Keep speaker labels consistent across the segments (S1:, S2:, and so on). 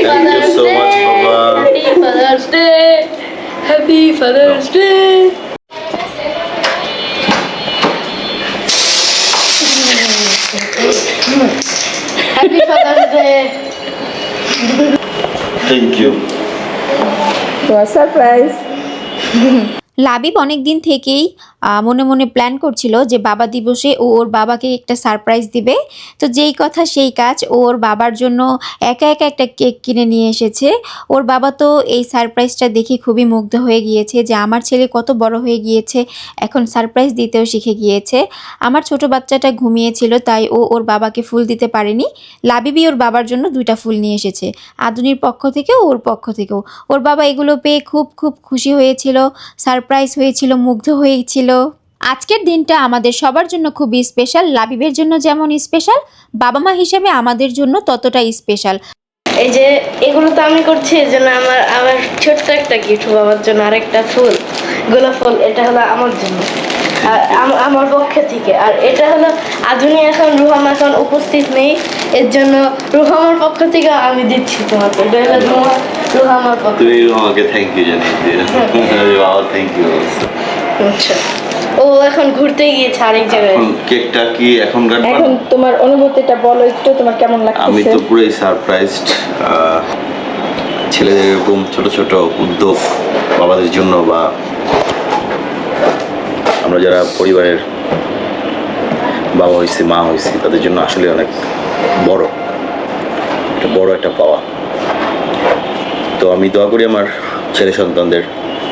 S1: Father's
S2: so much,
S1: Day.
S2: Baba.
S1: Happy Father's Day. Happy Father's Day. Happy Father's Day.
S2: Thank you.
S3: তোমার surprise.
S4: Labib অনেক দিন থেকেই মনে মনে প্ল্যান করছিল যে বাবা দিবসে ও ওর বাবাকে একটা সারপ্রাইজ দিবে। তো যেই কথা সেই কাজ, ওর বাবার জন্য একা একা একটা কেক কিনে নিয়ে এসেছে। ওর বাবা তো এই সারপ্রাইজটা দেখে খুবই মুগ্ধ হয়ে গিয়েছে যে আমার ছেলে কত বড় হয়ে গিয়েছে, এখন সারপ্রাইজ দিতেও শিখে গিয়েছে। আমার ছোট বাচ্চাটা ঘুমিয়েছিল, তাই ও ওর বাবাকে ফুল দিতে পারেনি। লাবিবই ওর বাবার জন্য 2টা ফুল নিয়ে এসেছে, আদুনির পক্ষ থেকেও ওর পক্ষ থেকেও। ওর বাবা এগুলো পেয়ে খুব খুব খুশি হয়েছিল, সারপ্রাইজ হয়েছিল, মুগ্ধ হয়েছিল। আজকের দিনটা আমাদের সবার জন্য খুবই স্পেশাল। লাবিবের জন্য যেমন স্পেশাল, বাবা মা হিসেবে আমাদের জন্য ততটাই স্পেশাল।
S1: এই যে এগুলো তো আমি করছি, এর জন্য আমার ছোট্ট একটা গিফট বাবার জন্য, আরেকটা ফুল, গোলাপ ফুল। এটা হলো আমার জন্য, আর আমার পক্ষ থেকে। আর এটা হলো আধুনিক, এখন রুহাম এখন উপস্থিত নেই, এর জন্য রুহামার পক্ষ থেকে আমি দিচ্ছি তোমাকে। এটা হলো রুহামার পক্ষ।
S2: তুমি আমাকে থ্যাংক ইউ জানিয়ে দিও। বাবা থ্যাংক ইউ।
S1: আচ্ছা, ও এখন ঘুরতে গিয়েছে আরেক জায়গায়।
S2: কেকটা কি এখন কাটবা?
S3: এখন তোমার অনুভূতিটা বলো একটু, তোমার কেমন লাগছে?
S2: আমি তো পুরোই সারপ্রাইজড। ছেলেদের এরকম ছোট ছোট উদ্যোগ বাবাদের জন্য, বা আমরা যারা পরিবারের বাবা হয়েছি, মা হয়েছি, তাদের জন্য আসলে অনেক বড় একটা পাওয়া। তো আমি দোয়া করি আমার ছেলে সন্তানদের,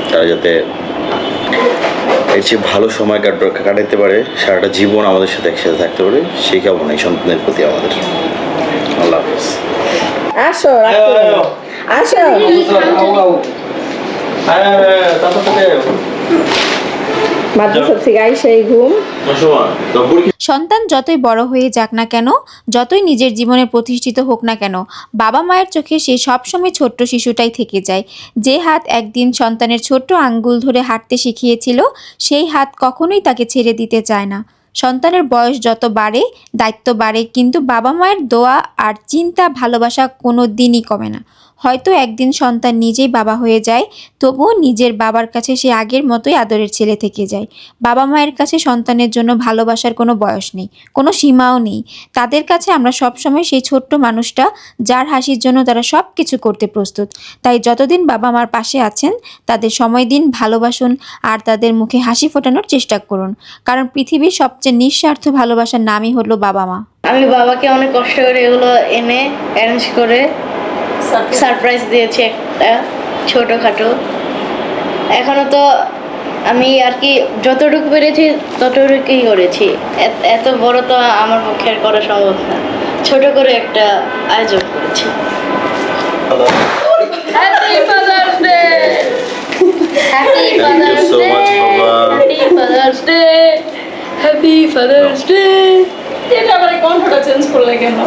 S2: তারা যাতে এর চেয়ে ভালো সময় কাটাতে পারে, সারাটা জীবন আমাদের সাথে একসাথে থাকতে পারে, সেই কামনা এই সন্তানের প্রতি আমাদের। আল্লাহ হাফেজ।
S3: আসো আসো। মাদ্রাসা থেকে আইসাই ঘুম।
S4: সন্তান যতই বড় হয়ে যাক না কেন, যতই নিজের জীবনে প্রতিষ্ঠিত হোক না কেন, বাবা মায়ের চোখে সে সবসময় ছোট্ট শিশুটাই থেকে যায়। যে হাত একদিন সন্তানের ছোট্ট আঙ্গুল ধরে হাঁটতে শিখিয়েছিল, সেই হাত কখনোই তাকে ছেড়ে দিতে চায় না। সন্তানের বয়স যত বাড়ে, দায়িত্ব বাড়ে, কিন্তু বাবা মায়ের দোয়া আর চিন্তা, ভালোবাসা কোনো দিনই কমে না। হয়তো একদিন সন্তান নিজেই বাবা হয়ে যায়, তবুও নিজের বাবার কাছে সে আগের মতোই আদরের ছেলে থেকে যায়। বাবা মায়ের কাছে সন্তানের জন্য ভালোবাসার কোনো বয়স নেই, কোনো সীমাও নেই। তাদের কাছে আমরা সবসময় সেই ছোট্ট মানুষটা, যার হাসির জন্য তারা সব কিছু করতে প্রস্তুত। তাই যতদিন বাবা মার পাশে আছেন, তাদের সময় দিন, ভালোবাসুন, আর তাদের মুখে হাসি ফোটানোর চেষ্টা করুন। কারণ পৃথিবীর সবচেয়ে নিঃস্বার্থ ভালোবাসার নামই হলো বাবা মা।
S1: আমি বাবাকে অনেক কষ্ট করে এগুলো এনে অ্যারেঞ্জ করে সারপ্রাইজ দিয়েছি, একটা ছোটোখাটো। এখনো তো আমি আর কি যতটুকু পেরেছি ততটুকুই করেছি, এত বড় তো আমার পক্ষে আর করা সম্ভব না। ছোট করে একটা আয়োজন করেছি। Happy father's day. Happy father's day. Happy father's day. Happy father's day. এটা আবার কণ্ঠটা চেঞ্জ করলে কেন?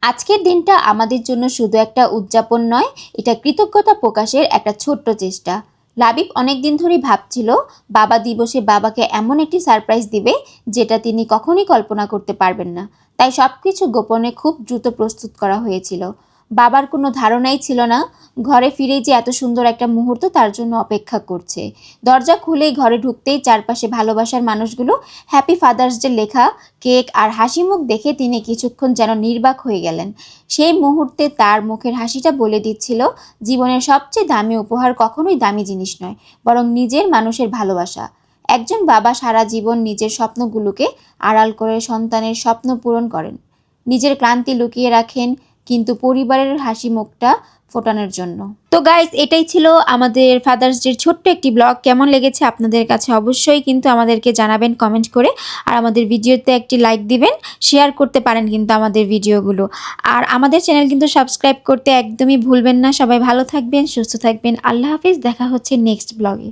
S4: আজকের দিনটা আমাদের জন্য শুধু একটা উদযাপন নয়, এটা কৃতজ্ঞতা প্রকাশের একটা ছোট্ট চেষ্টা। লাবিব অনেক দিন ধরেই ভাবছিল বাবা দিবসে বাবাকে এমন একটি সারপ্রাইজ দিবে যেটা তিনি কখনোই কল্পনা করতে পারবেন না। তাই সব কিছু গোপনে খুব দ্রুত প্রস্তুত করা হয়েছিল। বাবার কোনো ধারণাই ছিল না ঘরে ফিরেই যে এত সুন্দর একটা মুহূর্ত তার জন্য অপেক্ষা করছে। দরজা খুলেই ঘরে ঢুকতেই চারপাশে ভালোবাসার মানুষগুলো হ্যাপি ফাদার্স ডে লেখা, কেক আর হাসি মুখ দেখে তিনি কিছুক্ষণ যেন নির্বাক হয়ে গেলেন। সেই মুহূর্তে তার মুখের হাসিটা বলে দিচ্ছিল জীবনের সবচেয়ে দামি উপহার কখনোই দামি জিনিস নয়, বরং নিজের মানুষের ভালোবাসা। একজন বাবা সারা জীবন নিজের স্বপ্নগুলোকে আড়াল করে সন্তানের স্বপ্ন পূরণ করেন, নিজের ক্লান্তি লুকিয়ে রাখেন, কিন্তু পরিবারের হাসি মুখটা ফোটানোর জন্য। তো গাইস, এটাই ছিল আমাদের ফাদার্স ডের ছোট্ট একটি ব্লগ। কেমন লেগেছে আপনাদের কাছে অবশ্যই কিন্তু আমাদেরকে জানাবেন কমেন্ট করে, আর আমাদের ভিডিওতে একটি লাইক দিবেন, শেয়ার করতে পারেন কিন্তু আমাদের ভিডিওগুলো। আর আমাদের চ্যানেল কিন্তু সাবস্ক্রাইব করতে একদমই ভুলবেন না। সবাই ভালো থাকবেন, সুস্থ থাকবেন। আল্লাহ হাফিজ, দেখা হচ্ছে নেক্সট ব্লগে।